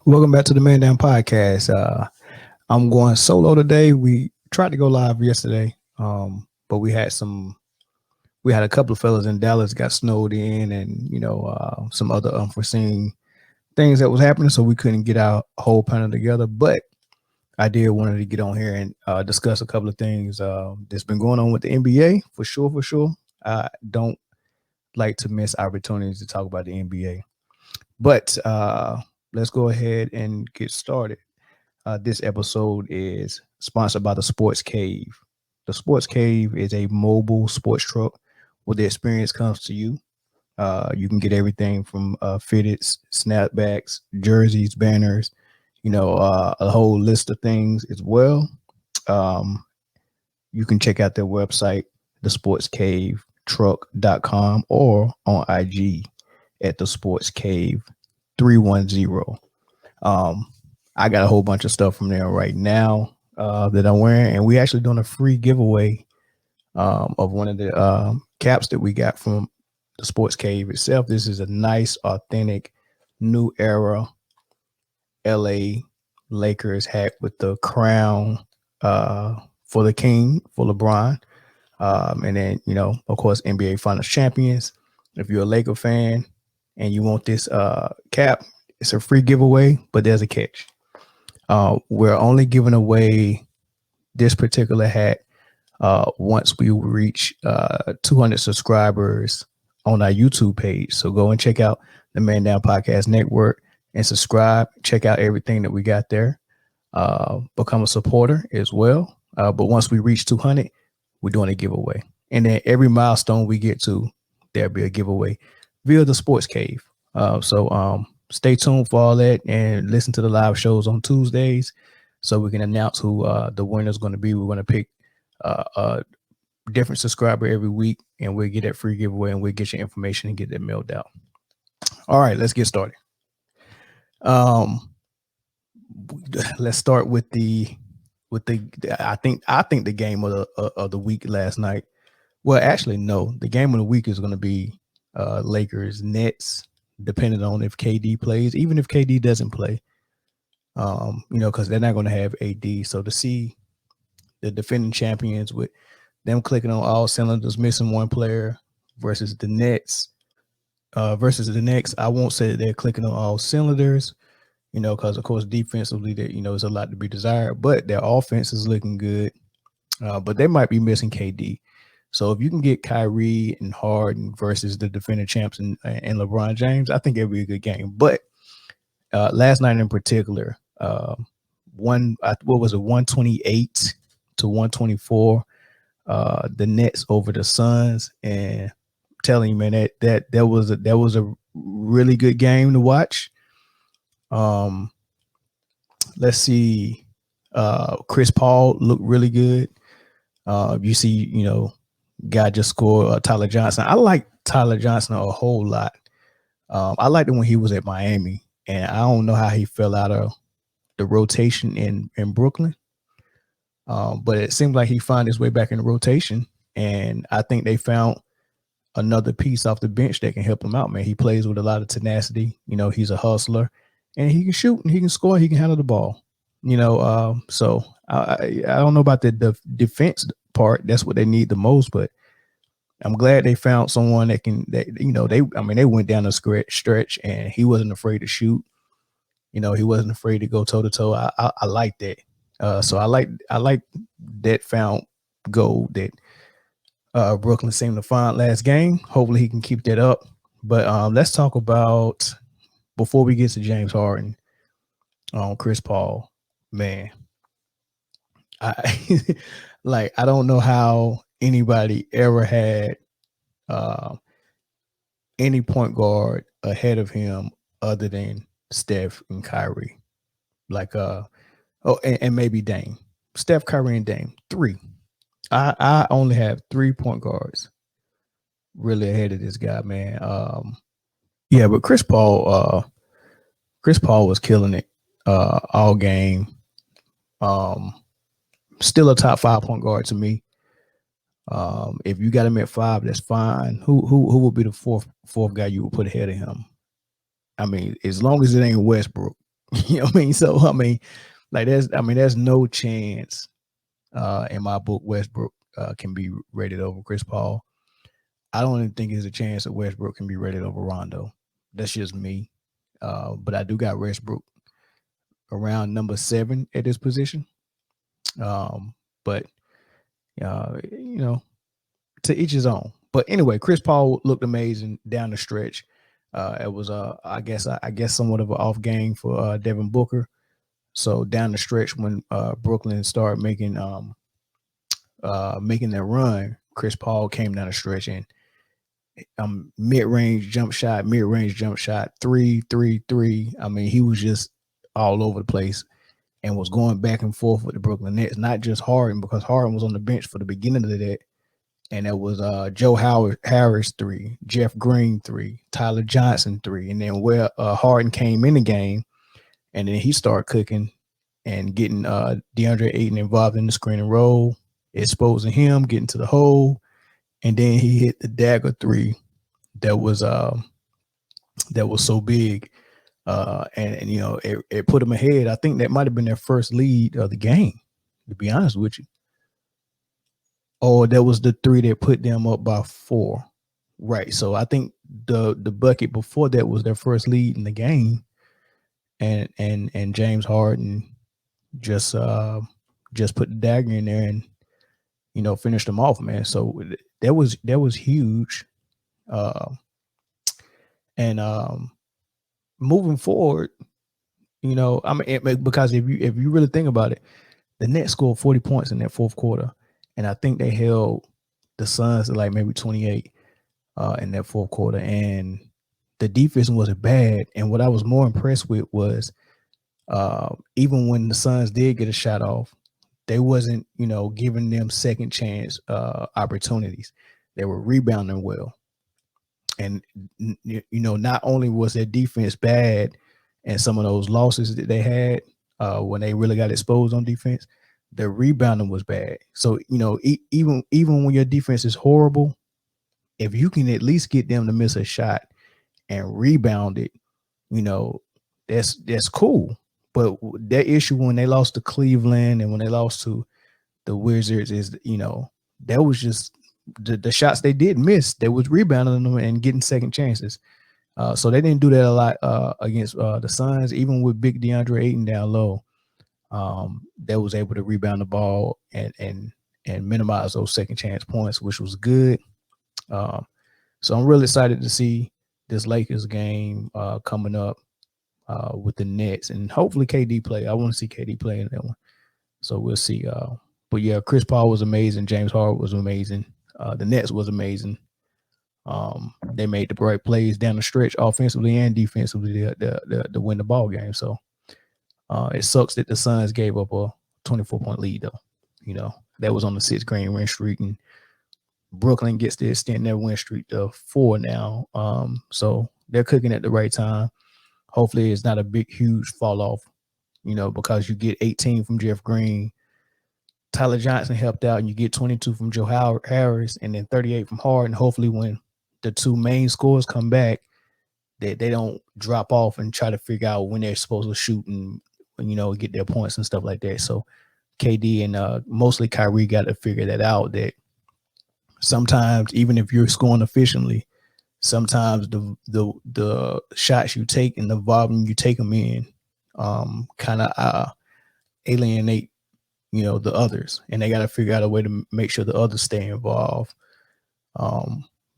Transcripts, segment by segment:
Welcome back to the Man Down Podcast. I'm going solo today. We tried to go live yesterday, but we had a couple of fellas in Dallas got snowed in, and some other unforeseen things that was happening, so we couldn't get our whole panel together. But I did wanted to get on here and discuss a couple of things that's been going on with the NBA for sure. For sure, I don't like to miss opportunities to talk about the NBA, but let's go ahead and get started. This episode is sponsored by the Sports Cave. The Sports Cave is a mobile sports truck where the experience comes to you. You can get everything from fitted snapbacks, jerseys, banners, a whole list of things as well. Um, you can check out their website, thesportscavetruck.com, or on IG at the Sports Cave 310. Um, I got a whole bunch of stuff from there right now that I'm wearing, and we actually doing a free giveaway of one of the caps that we got from the Sports Cave itself. This is a nice, authentic, new era LA Lakers hat with the crown for the king, for LeBron. And then, of course, NBA Finals champions. If you're a Laker fan and you want this cap, it's a free giveaway, but there's a catch. We're only giving away this particular hat once we reach 200 subscribers on our YouTube page. So go and check out the Man Down Podcast Network and subscribe. Check out everything that we got there. Become a supporter as well. But once we reach 200, we're doing a giveaway. And then every milestone we get to, there'll be a giveaway via the Sports Cave. So stay tuned for all that and listen to the live shows on Tuesdays so we can announce who the winner is going to be. We're going to pick a different subscriber every week, and we'll get that free giveaway, and we'll get your information and get that mailed out. All right, let's get started. Let's start with the I think the game of the week last night. Well, actually, no, the game of the week is going to be Lakers Nets, depending on if KD plays. Even if KD doesn't play, because they're not going to have AD. So to see the defending champions with them clicking on all cylinders, missing one player, versus the Nets, I won't say that they're clicking on all cylinders, because of course defensively, there's a lot to be desired, but their offense is looking good. But they might be missing KD. So if you can get Kyrie and Harden versus the defending champs and LeBron James, I think it'll be a good game. But last night in particular, what was it, 128 to 124, the Nets over the Suns, and I'm telling you, man, that was a really good game to watch. Let's see, Chris Paul looked really good. You see, guy just scored, Tyler Johnson. I like Tyler Johnson a whole lot. I liked it when he was at Miami, and I don't know how he fell out of the rotation in Brooklyn. But it seemed like he found his way back in the rotation, and I think they found another piece off the bench that can help him out, man. He plays with a lot of tenacity. He's a hustler, and he can shoot, and he can score, he can handle the ball. So I don't know about the defense part. That's what they need the most, but I'm glad they found someone that they went down the stretch, and he wasn't afraid to shoot. He wasn't afraid to go toe to toe. I like that. So I like that found goal that Brooklyn seemed to find last game. Hopefully he can keep that up. But let's talk about, before we get to James Harden, Chris Paul, man. I I don't know how anybody ever had any point guard ahead of him other than Steph and Kyrie. And maybe Dame. Steph, Kyrie, and Dame. 3. I only have 3 point guards really ahead of this guy, man. Yeah, but Chris Paul was killing it all game. Still a top 5 point guard to me. If you got him at 5, that's fine. Who would be the fourth guy you would put ahead of him? I mean, as long as it ain't Westbrook, You know what I mean? So I mean, like there's no chance in my book Westbrook can be rated over Chris Paul. I don't even think there's a chance that Westbrook can be rated over Rondo. That's just me. But I do got Westbrook around number 7 at this position. But you know, to each his own. But anyway, Chris Paul looked amazing down the stretch. It was I guess somewhat of an off game for Devin Booker. So down the stretch when Brooklyn started making their run, Chris Paul came down the stretch and mid-range jump shot, three, three, three. I mean, he was just all over the place and was going back and forth with the Brooklyn Nets, not just Harden, because Harden was on the bench for the beginning of that. And it was Joe Harris 3, Jeff Green 3, Tyler Johnson 3. And then where Harden came in the game, and then he started cooking and getting DeAndre Ayton involved in the screen and roll, exposing him, getting to the hole. And then he hit the dagger 3 that was so big. And you know, it put him ahead. I think that might have been their first lead of the game, to be honest with you. Oh, that was the 3 that put them up by 4. Right. So I think the bucket before that was their first lead in the game. And James Harden just put the dagger in there and, you know, finished them off, man. So that was huge. And moving forward, you know, I mean, because if you really think about it, the Nets scored 40 points in that fourth quarter, and I think they held the Suns to like maybe 28 in that fourth quarter, and the defense wasn't bad. And what I was more impressed with was even when the Suns did get a shot off, they wasn't, you know, giving them second chance opportunities. They were rebounding well. And, you know, not only was their defense bad and some of those losses that they had when they really got exposed on defense, the rebounding was bad. So, you know, even when your defense is horrible, if you can at least get them to miss a shot and rebound it, you know, that's cool. But that issue when they lost to Cleveland and when they lost to the Wizards is, you know, that was just the shots they did miss. They was rebounding them and getting second chances. So they didn't do that a lot against the Suns, even with big DeAndre Ayton down low. They was able to rebound the ball and minimize those second chance points, which was good. So I'm really excited to see this Lakers game coming up with the Nets, and hopefully KD play. I want to see KD play in that one. So we'll see. But yeah, Chris Paul was amazing. James Harden was amazing. The Nets was amazing. They made the right plays down the stretch, offensively and defensively, to win the ball game. So it sucks that the Suns gave up a 24-point lead, though. You know, that was on the 6-game win streak, and Brooklyn gets to extend their win streak to 4 now. So they're cooking at the right time. Hopefully, it's not a big, huge fall off. You know, because you get 18 from Jeff Green. Tyler Johnson helped out, and you get 22 from Joe Harris, and then 38 from Harden. Hopefully, when the 2 main scorers come back, they don't drop off and try to figure out when they're supposed to shoot and, you know, get their points and stuff like that. So KD and mostly Kyrie got to figure that out, that sometimes even if you're scoring efficiently, sometimes the shots you take and the volume you take them in kind of alienate, you know, the others, and they got to figure out a way to make sure the others stay involved,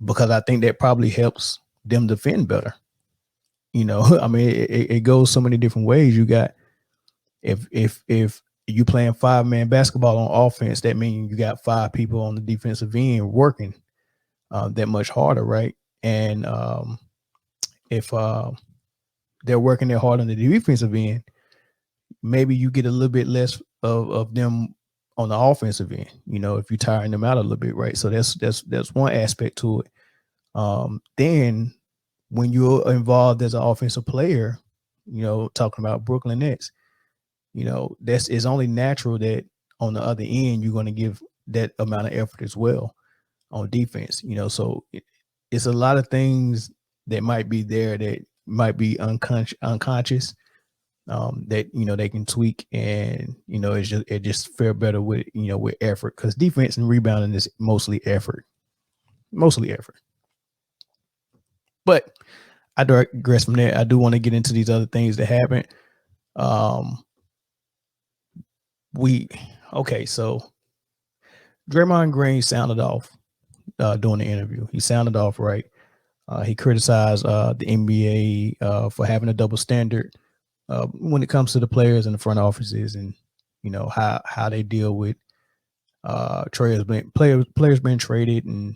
because I think that probably helps them defend better. You know, I mean, it goes so many different ways. You got, if you playing 5-man basketball on offense, that means you got 5 people on the defensive end working that much harder, right? And if they're working their hard on the defensive end, maybe you get a little bit less of them on the offensive end, you know, if you're tiring them out a little bit, right? So that's one aspect to it. Then when you're involved as an offensive player, you know, talking about Brooklyn Nets, you know, it's only natural that on the other end, you're going to give that amount of effort as well on defense, you know. So it's a lot of things that might be there that might be unconscious, that they can tweak, and it just fare better with with effort, because defense and rebounding is mostly effort. But I digress from there. I do want to get into these other things that happened. So Draymond Green sounded off during the interview. He sounded off right. He criticized the NBA for having a double standard when it comes to the players in the front offices, and how they deal with players being traded, and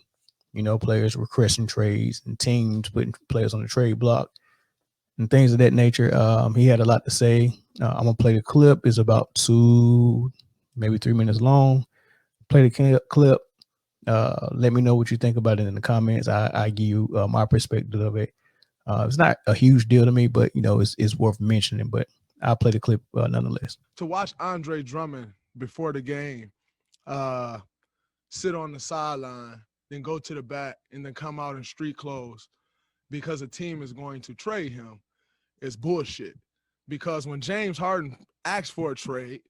players requesting trades, and teams putting players on the trade block and things of that nature. He had a lot to say. I'm gonna play the clip. It's about 2, maybe 3 minutes long. Play the clip. Let me know what you think about it in the comments. I give you my perspective of it. It's not a huge deal to me, but it's worth mentioning. But I'll play the clip nonetheless. To watch Andre Drummond before the game, sit on the sideline, then go to the back, and then come out in street clothes because a team is going to trade him is bullshit. Because when James Harden asked for a trade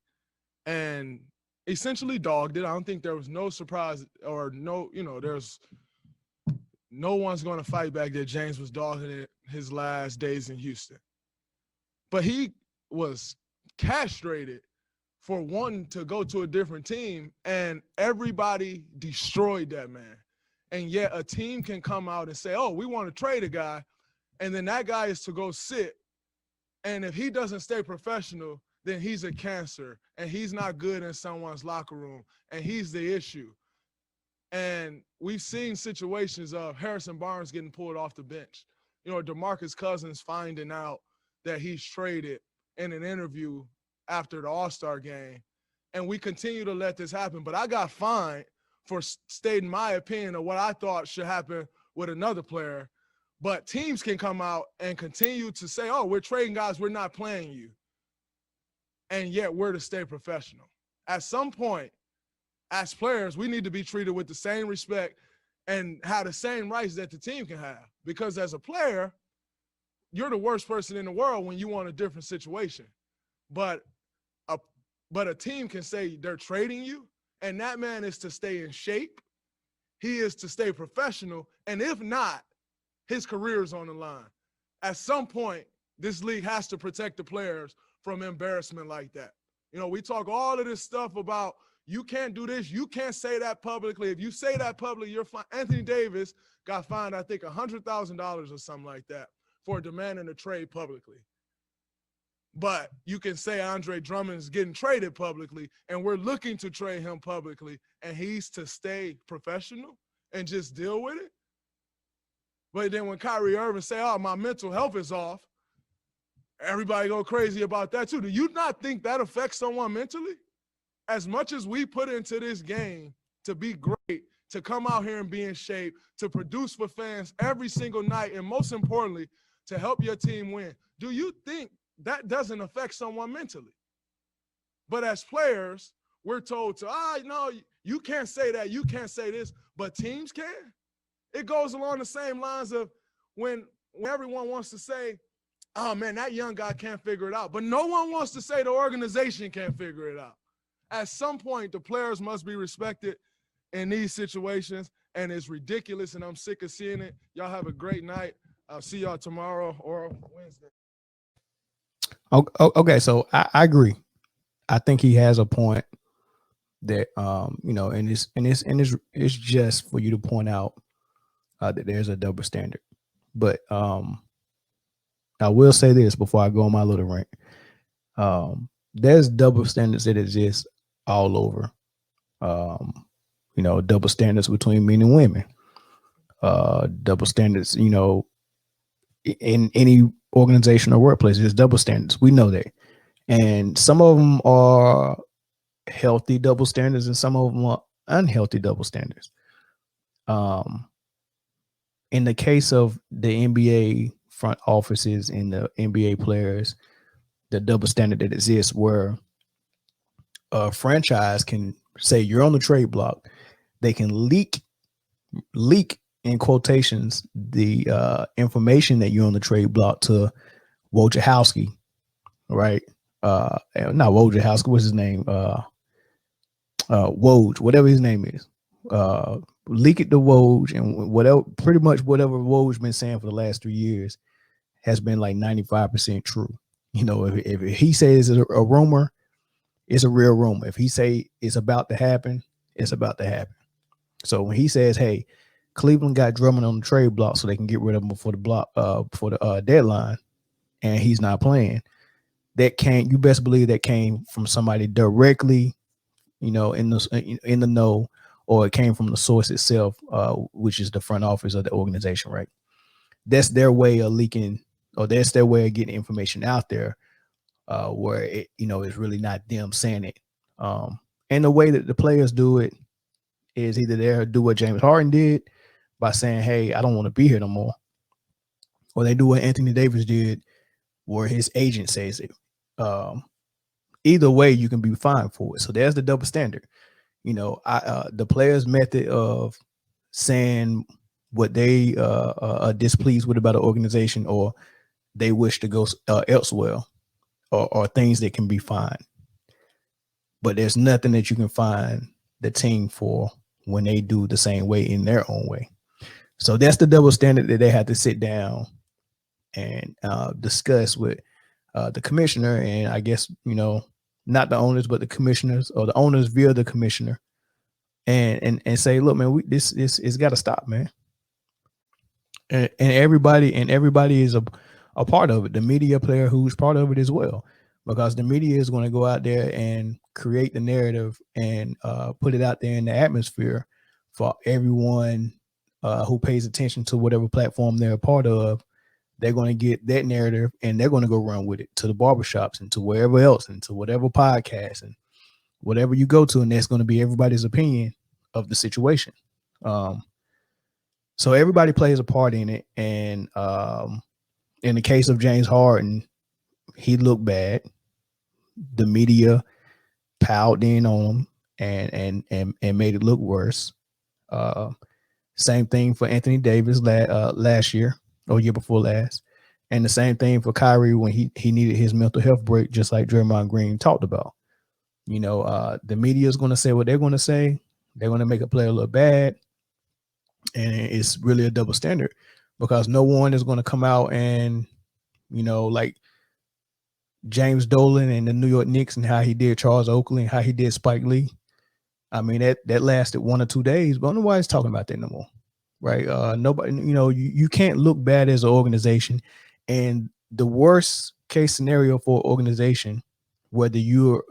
and essentially dogged it, I don't think there was no surprise or there's no one's going to fight back that James was dogging it his last days in Houston. But he was castrated for wanting to go to a different team, and everybody destroyed that man. And yet a team can come out and say, oh, we want to trade a guy, and then that guy is to go sit. And if he doesn't stay professional, then he's a cancer, and he's not good in someone's locker room, and he's the issue. And we've seen situations of Harrison Barnes getting pulled off the bench. DeMarcus Cousins finding out that he's traded in an interview after the All-Star game. And we continue to let this happen. But I got fined for stating my opinion of what I thought should happen with another player. But teams can come out and continue to say, oh, we're trading guys, we're not playing you. And yet we're to stay professional. At some point, as players, we need to be treated with the same respect and have the same rights that the team can have. Because as a player, you're the worst person in the world when you want a different situation. But a team can say they're trading you, and that man is to stay in shape. He is to stay professional. And if not, his career is on the line. At some point, this league has to protect the players from embarrassment like that. We talk all of this stuff about you can't do this, you can't say that publicly. If you say that publicly, you're fine. Anthony Davis got fined, I think, $100,000 or something like that for demanding a trade publicly. But you can say Andre Drummond is getting traded publicly, and we're looking to trade him publicly, and he's to stay professional and just deal with it. But then when Kyrie Irving say, oh, my mental health is off, everybody go crazy about that too. Do you not think that affects someone mentally? As much as we put into this game to be great, to come out here and be in shape, to produce for fans every single night, and most importantly, to help your team win, do you think that doesn't affect someone mentally? But as players, we're told to, no, you can't say that, you can't say this, but teams can. It goes along the same lines of when everyone wants to say, oh, man, that young guy can't figure it out. But no one wants to say the organization can't figure it out. At some point, the players must be respected in these situations, and it's ridiculous, and I'm sick of seeing it. Y'all have a great night. I'll see y'all tomorrow or Wednesday. Okay, so I agree. I think he has a point that and it's just for you to point out that there's a double standard. But I will say this before I go on my little rant. There's double standards that exist all over. Double standards between men and women. Double standards, in any organization or workplace, there's double standards. We know that. And some of them are healthy double standards, and some of them are unhealthy double standards. In the case of the NBA front offices and the NBA players, the double standard that exists where a franchise can say you're on the trade block, they can leak in quotations the information that you're on the trade block to Wojciechowski, right? Not Wojciechowski. What's his name? Woj, whatever his name is. Uh, Leak it to Woj, and whatever, pretty much whatever Woj been saying for the last 3 years has been like 95% true. You know, if he says it's a rumor, it's a real rumor. If he say it's about to happen, it's about to happen. So when he says, "Hey, Cleveland got Drummond on the trade block so they can get rid of him before the deadline," and he's not playing, that came. You best believe that came from somebody directly, in the know, or it came from the source itself, which is the front office of the organization, right? That's their way of leaking, or that's their way of getting information out there, where it's really not them saying it. And the way that the players do it is either they do what James Harden did by saying, "Hey, I don't want to be here no more," or they do what Anthony Davis did, where his agent says it. Um, Either way, you can be fined for it. So there's the double standard. The players' method of saying what they are displeased with about an organization, or they wish to go elsewhere, or things that can be fined. But there's nothing that you can find the team for when they do the same way in their own way. So that's the double standard that they have to sit down and discuss with the commissioner, and I guess not the owners, but the commissioners, or the owners via the commissioner, and say, "Look, man, this it's got to stop, man." And everybody is a part of it. The media player who's part of it as well, because the media is going to go out there and create the narrative and put it out there in the atmosphere for everyone who pays attention to whatever platform they're a part of. They're going to get that narrative and they're going to go run with it to the barbershops and to wherever else and to whatever podcast and whatever you go to, and that's going to be everybody's opinion of the situation. Um, so everybody plays a part in it, and in the case of James Harden, he looked bad. The media piled in on him and made it look worse. Uh, Same thing for Anthony Davis last year or year before last, and the same thing for Kyrie when he needed his mental health break, just like Draymond Green talked about. The media is going to say what they're going to say. They're going to make a player look bad, and it's really a double standard because no one is going to come out and like James Dolan and the New York Knicks and how he did Charles Oakley and how he did Spike Lee. I mean, that lasted 1 or 2 days, but nobody's talking about that no more, right? Nobody, you can't look bad as an organization, and the worst case scenario for an organization, whether you're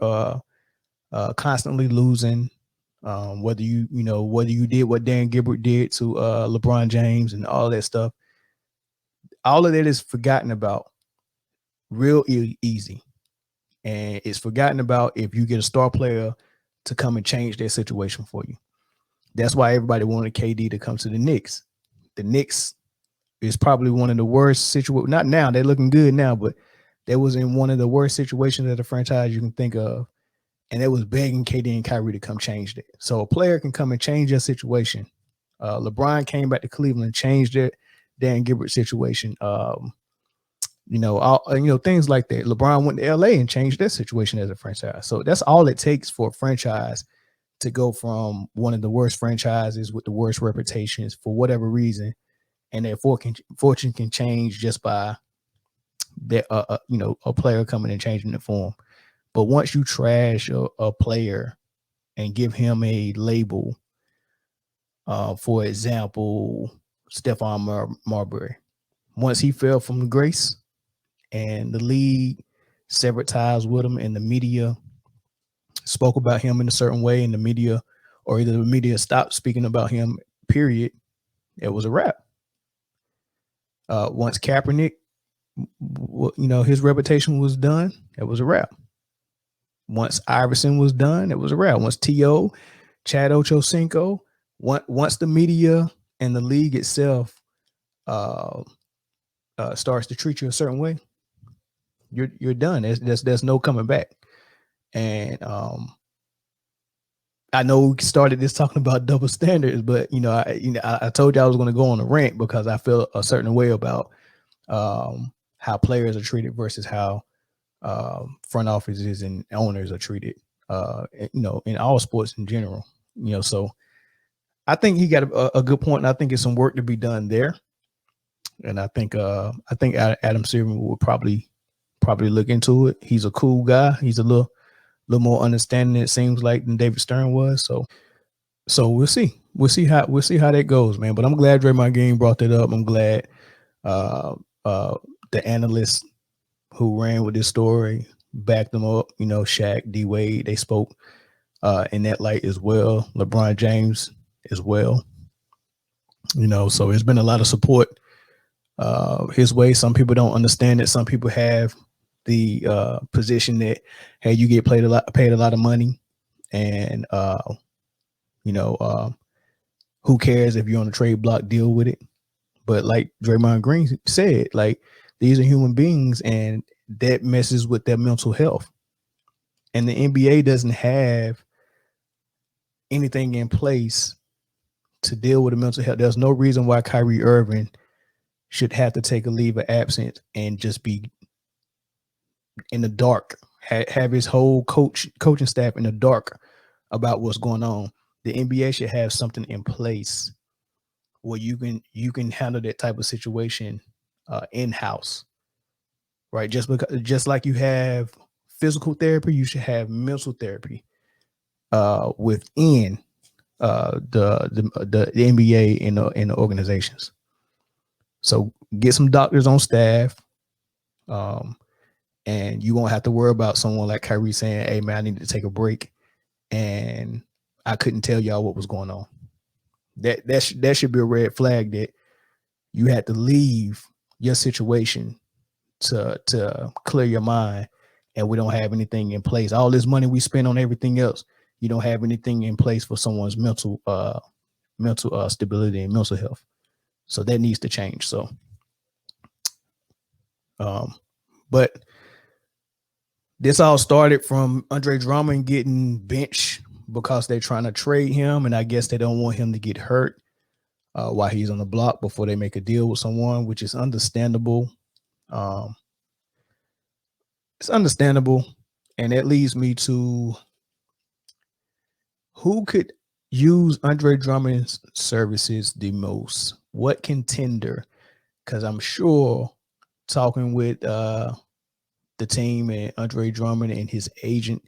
constantly losing, whether you did what Dan Gilbert did to LeBron James and all that stuff, all of that is forgotten about real easy, and it's forgotten about if you get a star player to come and change their situation for you. That's why everybody wanted KD to come to the Knicks. The Knicks is probably one of the worst situations. Not now, they're looking good now, but they was in one of the worst situations of the franchise you can think of. And they was begging KD and Kyrie to come change that. So a player can come and change their situation. LeBron came back to Cleveland, changed their Dan Gilbert situation. Things like that. LeBron went to LA and changed their situation as a franchise. So that's all it takes for a franchise to go from one of the worst franchises with the worst reputations for whatever reason, and their fortune can change just by that a player coming and changing the form. But once you trash a player and give him a label, for example, Stephon Marbury, once he fell from grace and the league severed ties with him and the media spoke about him in a certain way, and the media, or either the media stopped speaking about him, period, it was a wrap. Once Kaepernick, his reputation was done, it was a wrap. Once Iverson was done, it was a wrap. Once T.O., Chad Ochocinco, once the media and the league itself starts to treat you a certain way, you're done. There's no coming back. And I know we started this talking about double standards, but I told you I was going to go on a rant because I feel a certain way about how players are treated versus how front offices and owners are treated, in all sports in general. So I think he got a good point, and I think it's some work to be done there. And I think Adam Silver will probably look into it. He's a cool guy. He's a little more understanding, it seems like, than David Stern was. So we'll see. We'll see how that goes, man. But I'm glad Draymond Green brought that up. I'm glad uh, uh, the analysts who ran with this story backed them up. Shaq, D Wade, they spoke in that light as well. LeBron James as well. So it's been a lot of support his way. Some people don't understand it. Some people have the position that, hey, you get paid a lot of money, and you know, who cares if you're on a trade block? Deal with it. But like Draymond Green said, like, these are human beings, and that messes with their mental health. And the NBA doesn't have anything in place to deal with the mental health. There's no reason why Kyrie Irving should have to take a leave of absence and just be in the dark, have his whole coaching staff in the dark about what's going on. The NBA should have something in place where you can handle that type of situation in house, right? Just like you have physical therapy, you should have mental therapy within the NBA in the organizations. So get some doctors on staff, um, and you won't have to worry about someone like Kyrie saying, "Hey man, I need to take a break," and I couldn't tell y'all what was going on. That should be a red flag that you had to leave your situation to clear your mind, and we don't have anything in place. All this money we spend on everything else, you don't have anything in place for someone's mental stability and mental health. So that needs to change. So, um, but this all started from Andre Drummond getting benched because they're trying to trade him, and I guess they don't want him to get hurt while he's on the block before they make a deal with someone, which is understandable. Um, it's understandable, and that leads me to who could use Andre Drummond's services the most. What contender? Because I'm sure, talking with the team and Andre Drummond and his agent,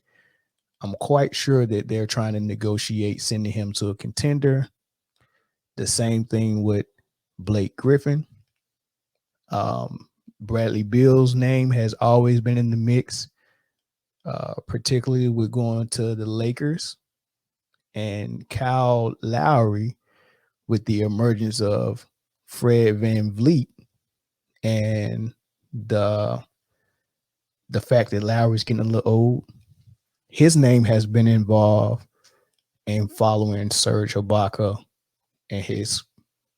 I'm quite sure that they're trying to negotiate sending him to a contender. The same thing with Blake Griffin. Bradley Beal's name has always been in the mix, particularly with going to the Lakers, and Kyle Lowry with the emergence of Fred Van Vliet, and the fact that Lowry's getting a little old. His name has been involved in following Serge Ibaka and his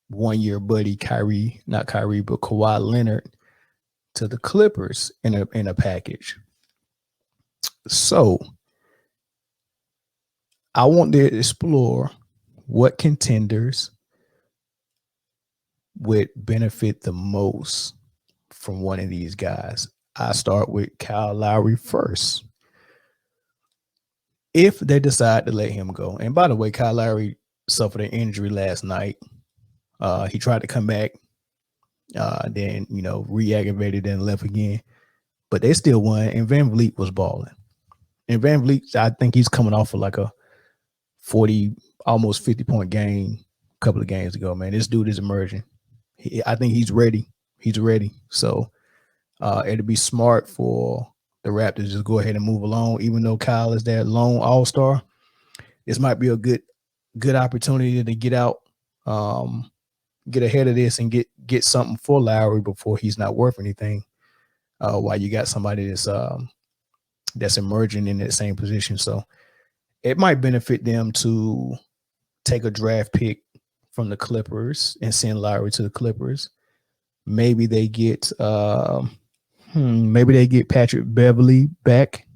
1 year buddy not Kyrie, but Kawhi Leonard to the Clippers in a package. So I want to explore what contenders would benefit the most from one of these guys. I start with Kyle Lowry first. If they decide to let him go, and by the way, Kyle Lowry suffered an injury last night. He tried to come back, then re-aggravated and left again, but they still won. And Van Vliet was balling. And Van Vliet, I think he's coming off of like a 40, almost 50-point game a couple of games ago. Man, this dude is emerging. I think he's ready. He's ready. So it'd be smart for the Raptors just go ahead and move along. Even though Kyle is that lone all-star, this might be a good opportunity to get out, get ahead of this, and get something for Lowry before he's not worth anything. While you got somebody that's emerging in that same position, so it might benefit them to take a draft pick from the Clippers and send Lowry to the Clippers. Maybe they get Patrick Beverly back.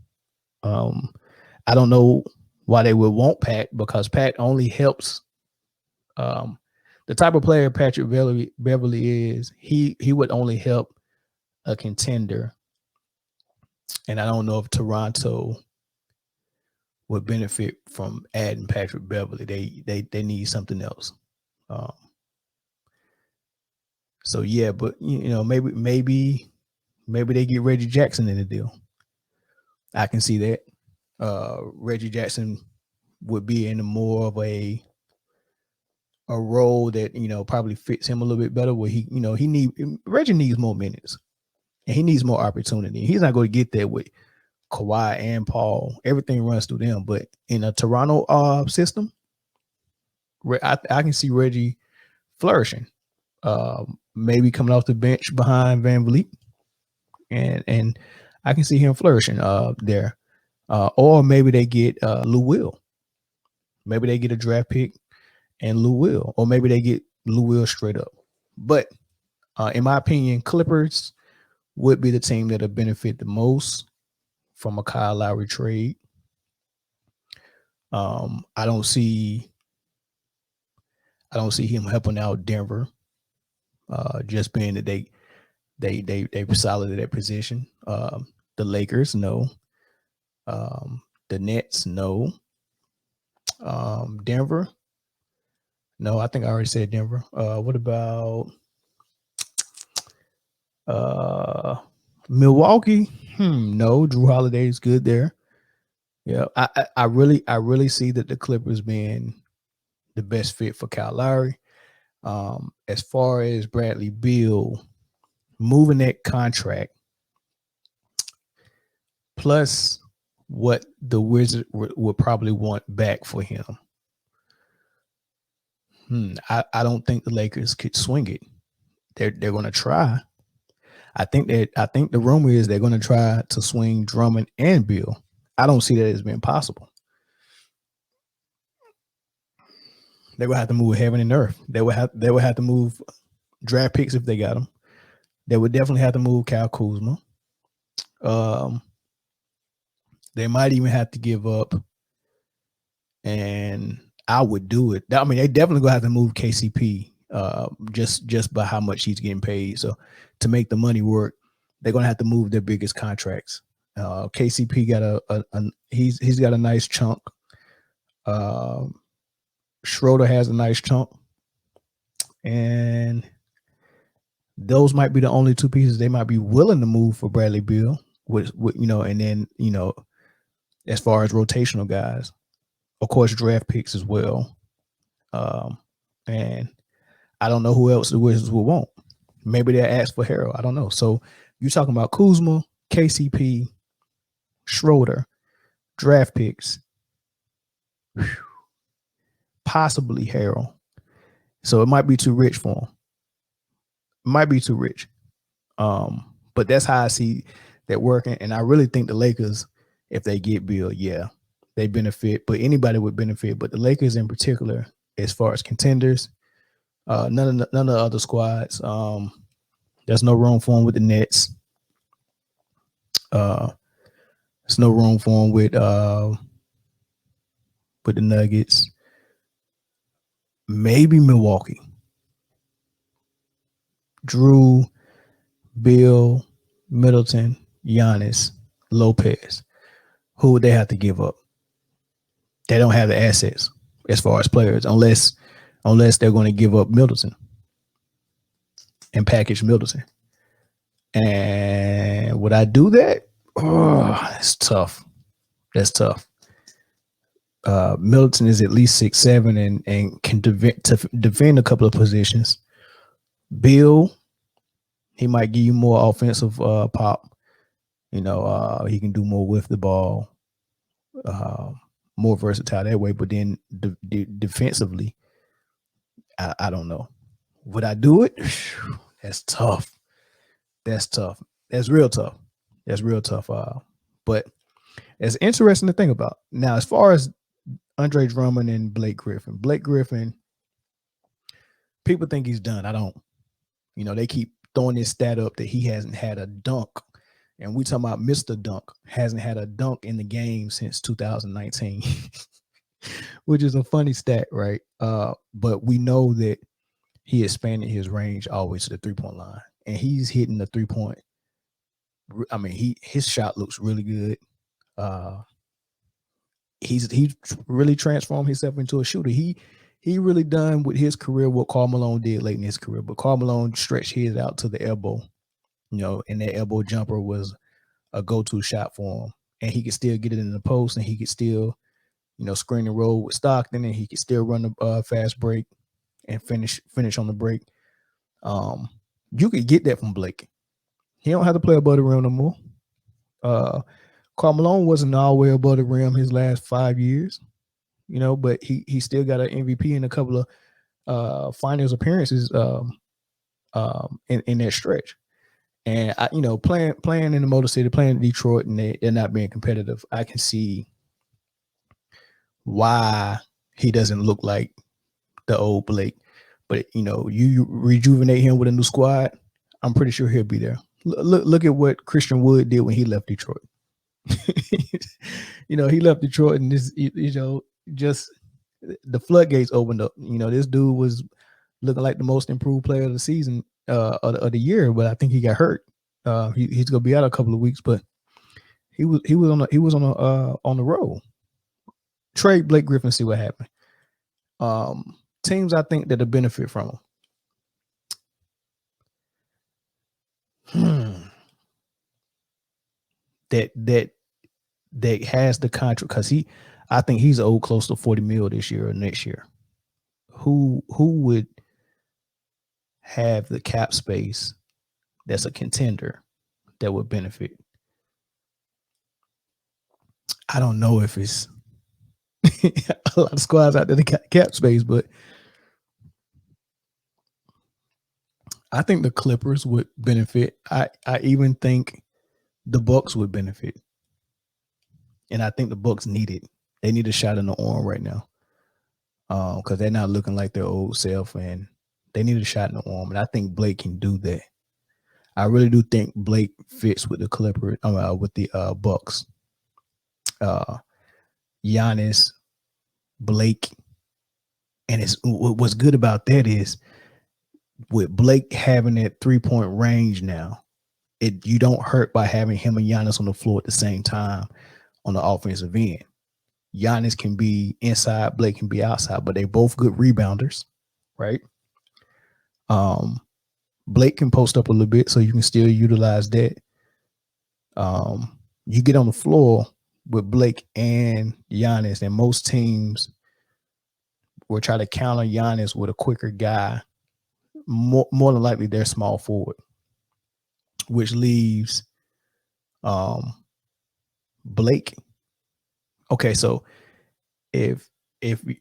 I don't know why they would want Pat, because Pat only helps the type of player Patrick Beverly is. He would only help a contender And I don't know if Toronto would benefit from adding Patrick Beverly. They need something else. Um, so yeah, but maybe they get Reggie Jackson in the deal. I can see that. Reggie Jackson would be in more of a role that probably fits him a little bit better. Where Reggie needs more minutes and he needs more opportunity. He's not going to get that with Kawhi and Paul. Everything runs through them. But in a Toronto system, I can see Reggie flourishing. Maybe coming off the bench behind Van Vliet, and I can see him flourishing there. Or maybe they get Lou Will. Maybe they get a draft pick and Lou Will, or maybe they get Lou Will straight up. But in my opinion, Clippers would be the team that would benefit the most from a Kyle Lowry trade. I don't see him helping out Denver. Just being that they were solid at that position. The Lakers, no. The Nets, no. Denver, no. I think I already said Denver. What about Milwaukee? No. Drew Holiday is good there. Yeah, I really see that the Clippers being the best fit for Kyle Lowry. As far as Bradley Beal moving that contract, plus what the Wizards would probably want back for him. I don't think the Lakers could swing it. They're going to try. I think the rumor is they're going to try to swing Drummond and Beal. I don't see that as being possible. They would have to move heaven and earth. They would have to move draft picks if they got them. They would definitely have to move Kyle Kuzma. They might even have to give up, and I would do it. I mean, they definitely gonna have to move KCP, just by how much he's getting paid. So to make the money work, they're gonna have to move their biggest contracts. KCP got he's got a nice chunk. Schroeder has a nice chunk, and those might be the only two pieces they might be willing to move for Bradley Beal. With and then as far as rotational guys, of course, draft picks as well. And I don't know who else the Wizards will want. Maybe they'll ask for Harrell. I don't know. So you're talking about Kuzma, KCP, Schroeder, draft picks, possibly Harrell. So it might be too rich for him. It might be too rich. But that's how I see that working. And I really think the Lakers, if they get Bill, yeah, they benefit. But anybody would benefit. But the Lakers in particular, as far as contenders, none of the other squads. There's no room for them with the Nets. There's no room for them with the Nuggets. Maybe Milwaukee. Drew, Bill, Middleton, Giannis, Lopez. Who would they have to give up? They don't have the assets as far as players, unless they're going to give up Middleton and package Middleton. And would I do that? Oh, that's tough. That's tough. Middleton is at least 6'7" and can defend a couple of positions. Bill, he might give you more offensive pop. He can do more with the ball, more versatile that way. But then defensively, I don't know. Would I do it? That's tough. That's tough. That's real tough. That's real tough. But it's interesting to think about. Now, as far as Andre Drummond and Blake Griffin, people think he's done. I don't. They keep throwing this stat up that he hasn't had a dunk. And we talking about Mr. Dunk, hasn't had a dunk in the game since 2019, which is a funny stat, right? But we know that he expanded his range always to the 3-point line. And he's hitting the 3-point I mean, his shot looks really good. Uh, he's really transformed himself into a shooter. He really done with his career what Karl Malone did late in his career, but Karl Malone stretched his out to the elbow, and that elbow jumper was a go-to shot for him, and he could still get it in the post, and he could still screen and roll with Stockton, and he could still run the fast break and finish on the break. You could get that from Blake. He don't have to play above the rim no more. Karl Malone wasn't all the way above the rim his last 5 years, but he still got an MVP and a couple of finals appearances in that stretch. And playing in the Motor City, playing in Detroit, and they're not being competitive, I can see why he doesn't look like the old Blake. But you rejuvenate him with a new squad, I'm pretty sure he'll be there. Look at what Christian Wood did when he left Detroit. He left Detroit, and this just the floodgates opened up. This dude was looking like the most improved player of the season, of the year, but I think he got hurt. He's gonna be out a couple of weeks, but he was on the road. Trade Blake Griffin, see what happened. Teams I think that'll benefit from him. That has the contract, because I think he's owed close to 40 mil this year or next year. Who would have the cap space that's a contender that would benefit? I don't know if it's a lot of squads out there that got cap space, but I think the Clippers would benefit. I even think the Bucks would benefit. And I think the Bucks need it. They need a shot in the arm right now. Because they're not looking like their old self, and they need a shot in the arm. And I think Blake can do that. I really do think Blake fits with the Clippers, with the Bucks. Giannis, Blake, and what's good about that is with Blake having that 3-point range now, you don't hurt by having him and Giannis on the floor at the same time on the offensive end. Giannis can be inside, Blake can be outside, but they both good rebounders, right? Blake can post up a little bit, so you can still utilize that. You get on the floor with Blake and Giannis, and most teams will try to counter Giannis with a quicker guy. More than likely, they're small forward, which leaves Blake. Okay, so if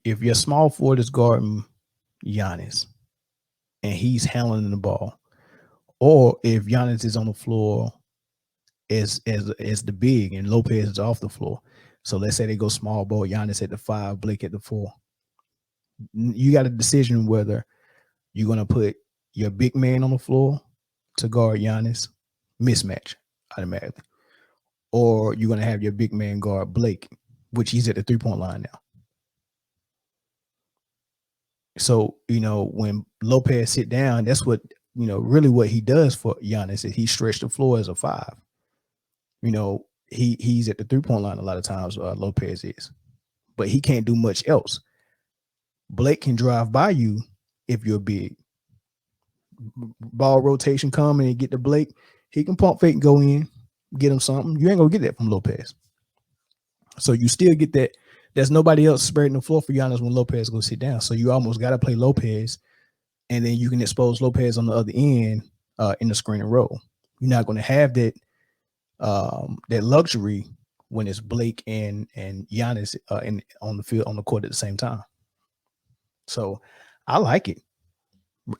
your small forward is guarding Giannis and he's handling the ball, or if Giannis is on the floor as the big and Lopez is off the floor, so let's say they go small ball, Giannis at the 5, Blake at the 4. You got a decision whether you're going to put your big man on the floor to guard Giannis, mismatch automatically, or you're going to have your big man guard Blake, which he's at the 3-point line now. So, when Lopez sit down, that's what, really what he does for Giannis is he stretched the floor as a 5. He's at the 3-point line a lot of times, Lopez is, but he can't do much else. Blake can drive by you if you're big. Ball rotation coming and get to Blake, he can pump fake and go in, get him something. You ain't gonna get that from Lopez. So you still get that. There's nobody else spreading the floor for Giannis when Lopez goes sit down. So you almost got to play Lopez, and then you can expose Lopez on the other end in the screen and roll. You're not going to have that that luxury when it's Blake and Giannis on the field, on the court at the same time. So I like it.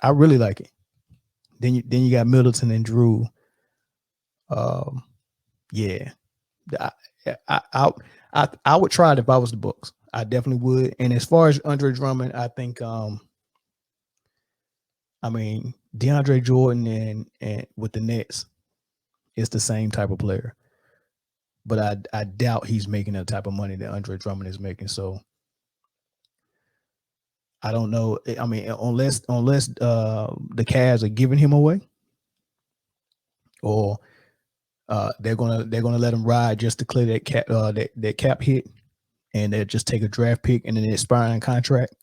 I really like it. Then you got Middleton and Drew. Yeah, I would try it if I was the Bucks. I definitely would. And as far as Andre Drummond, I think DeAndre Jordan and with the Nets is the same type of player. But I doubt he's making the type of money that Andre Drummond is making. So I don't know. I mean, unless the Cavs are giving him away, or They're gonna let him ride just to clear that cap hit, and they'll just take a draft pick and an expiring contract.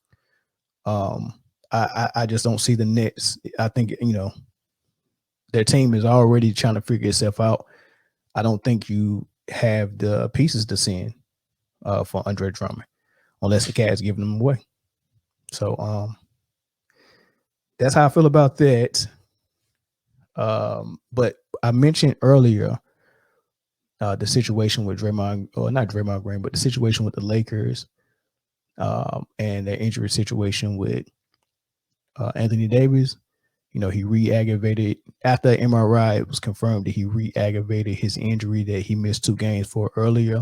Um, I just don't see the Nets. I think their team is already trying to figure itself out. I don't think you have the pieces to send for Andre Drummond unless the Cavs giving them away. So that's how I feel about that. But I mentioned earlier the situation with Draymond, or not Draymond Green, but the situation with the Lakers and their injury situation with Anthony Davis. He re-aggravated after MRI. It was confirmed that he re-aggravated his injury that he missed 2 games for earlier,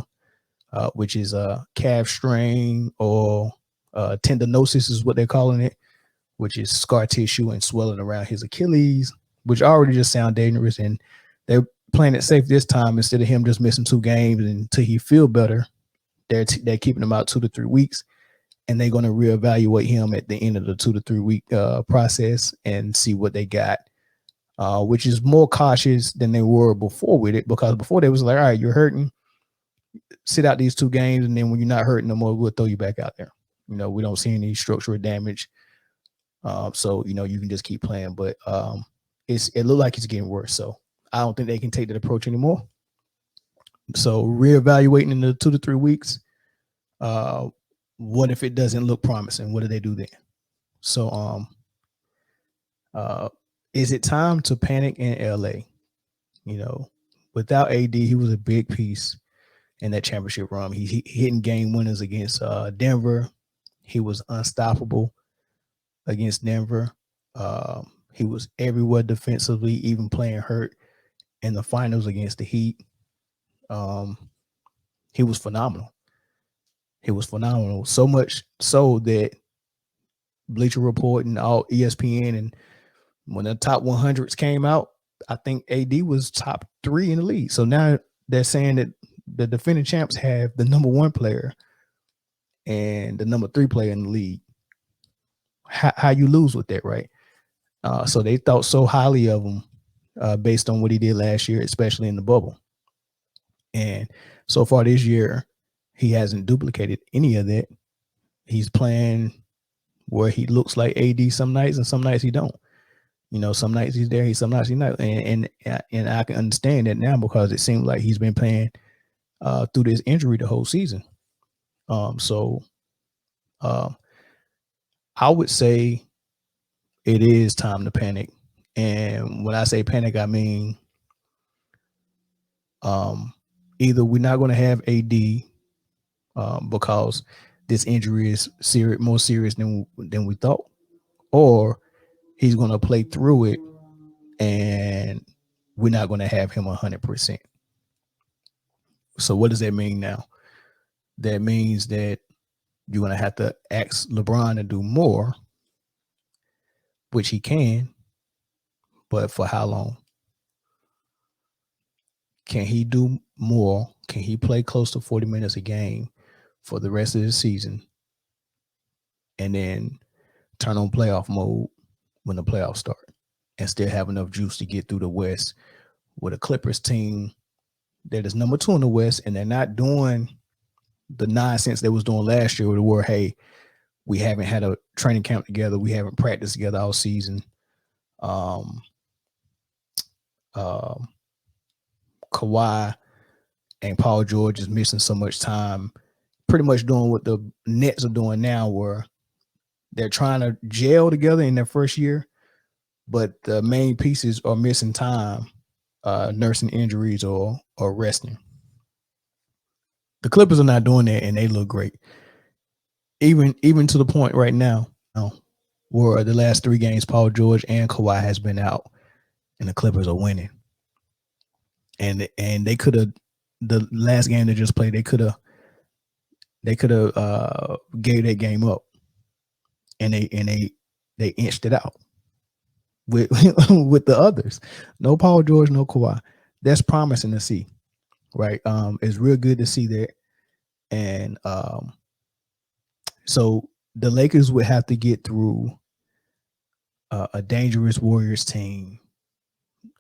which is a calf strain or tendinosis is what they're calling it, which is scar tissue and swelling around his Achilles, which already just sound dangerous. And they're playing it safe this time instead of him just missing 2 games until he feel better. They're keeping him out 2 to 3 weeks, and they're going to reevaluate him at the end of the 2 to 3 week process and see what they got, which is more cautious than they were before with it, because before they was like, all right, you're hurting, sit out these 2 games, and then when you're not hurting no more, we'll throw you back out there. We don't see any structural damage, so you can just keep playing. But it looked like it's getting worse, so I don't think they can take that approach anymore. So reevaluating in the 2 to 3 weeks. What if it doesn't look promising? What do they do then? So is it time to panic in LA? Without AD, he was a big piece in that championship run. He hitting game winners against Denver. He was unstoppable against Denver. He was everywhere defensively, even playing hurt in the finals against the Heat. He was phenomenal. So much so that Bleacher Report and all ESPN, and when the top 100s came out, I think AD was top 3 in the league. So now they're saying that the defending champs have the number 1 player and the number 3 player in the league. How you lose with that, right? So they thought so highly of him based on what he did last year, especially in the bubble. And so far this year, he hasn't duplicated any of that. He's playing where he looks like AD some nights, and some nights he don't. Some nights he's there, some nights he's not. And I can understand that now, because it seems like he's been playing through this injury the whole season. So I would say it is time to panic. And when I say panic, I mean either we're not going to have AD because this injury is more serious than we thought, or he's going to play through it and we're not going to have him 100%. So what does that mean now? That means that you're going to have to ask LeBron to do more, which he can, but for how long? Can he do more? Can he play close to 40 minutes a game for the rest of the season and then turn on playoff mode when the playoffs start and still have enough juice to get through the West with a Clippers team that is number 2 in the West, and they're not doing the nonsense they was doing last year where, hey, we haven't had a training camp together, we haven't practiced together all season. Kawhi and Paul George is missing so much time, pretty much doing what the Nets are doing now, where they're trying to gel together in their first year, but the main pieces are missing time, nursing injuries or resting. The Clippers are not doing that, and they look great. Even to the point right now where the last 3 games, Paul George and Kawhi has been out, and the Clippers are winning. And they could have, the last game they just played, they could have gave that game up, and they inched it out with with the others. No Paul George, no Kawhi. That's promising to see, right? It's real good to see that. And so the Lakers would have to get through a dangerous Warriors team,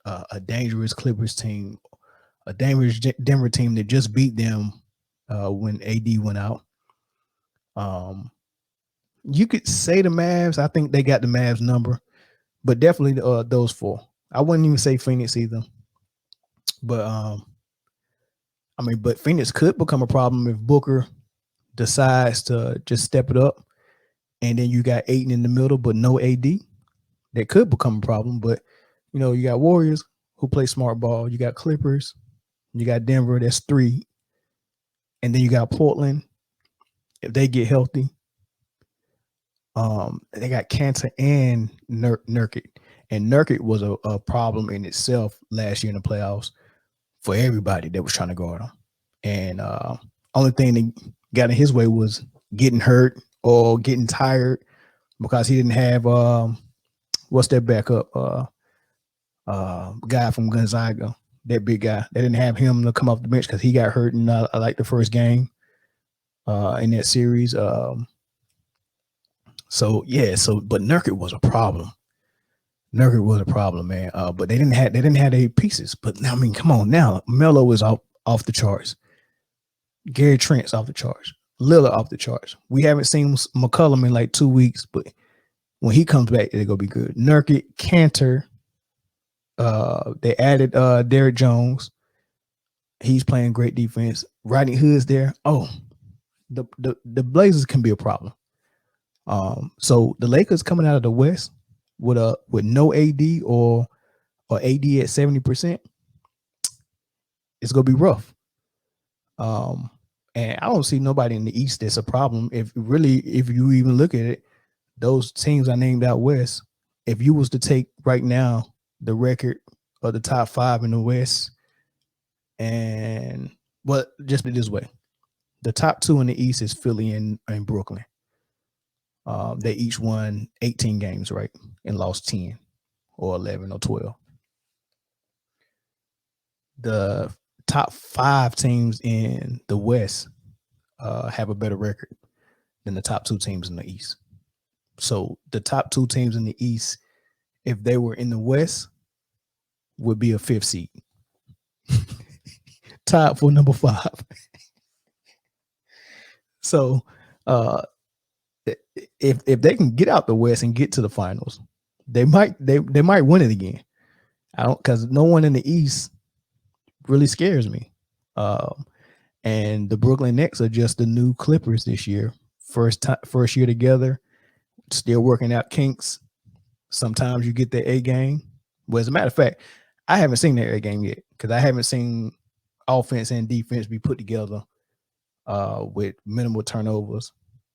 a dangerous Clippers team, a Denver team that just beat them when AD went out. Um, you could say the Mavs. I think they got the Mavs number, but definitely those four. I wouldn't even say Phoenix either. But I mean, but Phoenix could become a problem if Booker decides to just step it up, and then you got Aiton in the middle, but no AD. That could become a problem. But you know, you got Warriors who play smart ball. You got Clippers. You got Denver. That's three, and then you got Portland. If they get healthy, they got Cantor and Nurkic, and Nurkic was a problem in itself last year in the playoffs for everybody that was trying to guard him. And only thing that got in his way was getting hurt or getting tired because he didn't have what's that backup guy from Gonzaga, that big guy. They didn't have him to come off the bench because he got hurt in like the first game in that series. So but Nurkic was a problem. Nurkic was a problem, man. But they didn't have their pieces. But I mean, come on now, Melo is off the charts. Gary Trent's off the charts. Lillard off the charts. We haven't seen McCollum in like 2 weeks, but when he comes back, they're gonna be good. Nurkic, Cantor. They added Derrick Jones. He's playing great defense. Rodney Hood's there. Oh, the Blazers can be a problem. So the Lakers coming out of the West with no AD or AD at 70%, it's gonna be rough. And I don't see nobody in the East that's a problem. If you even look at it, those teams I named out West, if you was to take right now the record of the top five in the West, and well, just put it this way, the top two in the East is Philly and Brooklyn. They each won 18 games, right, and lost 10 or 11 or 12. The top five teams in the West have a better record than the top two teams in the East. So the top two teams in the East, if they were in the West, would be a fifth seed, tied for number 5. So if they can get out the West and get to the finals, they might win it again. Because no one in the East really scares me. And the Brooklyn Nets are just the new Clippers this year. First year together, still working out kinks. Sometimes you get the A game. Well, as a matter of fact, I haven't seen their A game yet because I haven't seen offense and defense be put together with minimal turnovers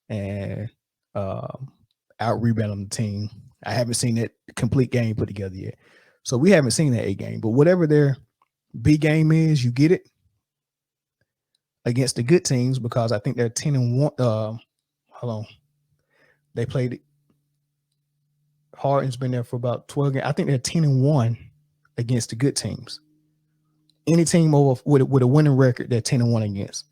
and out rebounding the team. I haven't seen that complete game put together yet. So we haven't seen that A game. But whatever their B game is, you get it against the good teams because I think they're 10-1. Hold on. They played it. Harden's been there for about 12 games. I think they're 10-1 against the good teams. Any team over with a winning record, they're 10-1 against.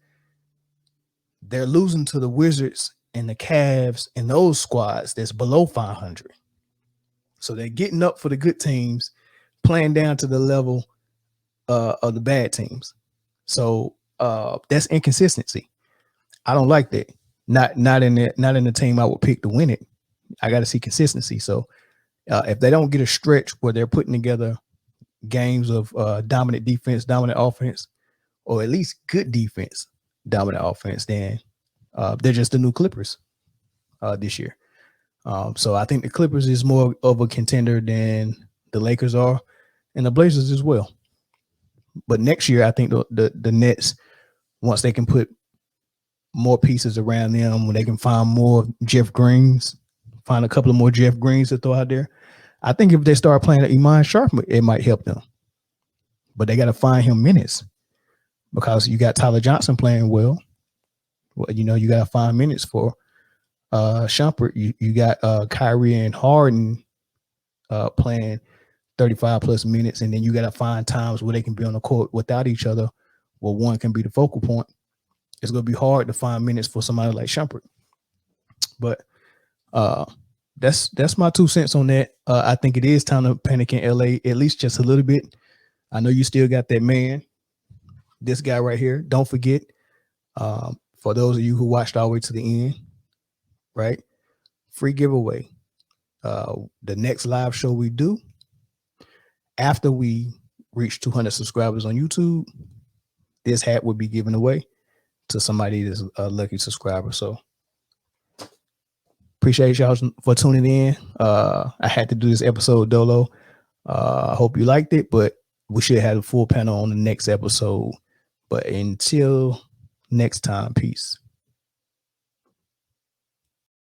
They're losing to the Wizards and the Cavs and those squads that's below 500. So they're getting up for the good teams, playing down to the level of the bad teams. So that's inconsistency. I don't like that. Not in the team I would pick to win it. I got to see consistency. So if they don't get a stretch where they're putting together games of dominant defense, dominant offense, or at least good defense, dominant offense, then they're just the new Clippers this year. So I think the Clippers is more of a contender than the Lakers are, and the Blazers as well. But next year, I think the Nets, once they can put more pieces around them, when they can find more Jeff Greens, find a couple of more Jeff Greens to throw out there, I think if they start playing Iman Sharp, it might help them. But they got to find him minutes because you got Tyler Johnson playing well. Well, you got to find minutes for Shumpert. You got Kyrie and Harden playing 35 plus minutes, and then you got to find times where they can be on the court without each other, where one can be the focal point. It's going to be hard to find minutes for somebody like Shumpert. But that's my 2 cents on that. I think it is time to panic in LA, at least just a little bit. I know you still got that man. this guy right here. Don't forget, for those of you who watched all the way to the end, right? Free giveaway. The next live show we do after we reach 200 subscribers on YouTube, this hat will be given away to somebody that's a lucky subscriber. So appreciate y'all for tuning in. I had to do this episode dolo. I hope you liked it, but we should have a full panel on the next episode. But until next time, peace.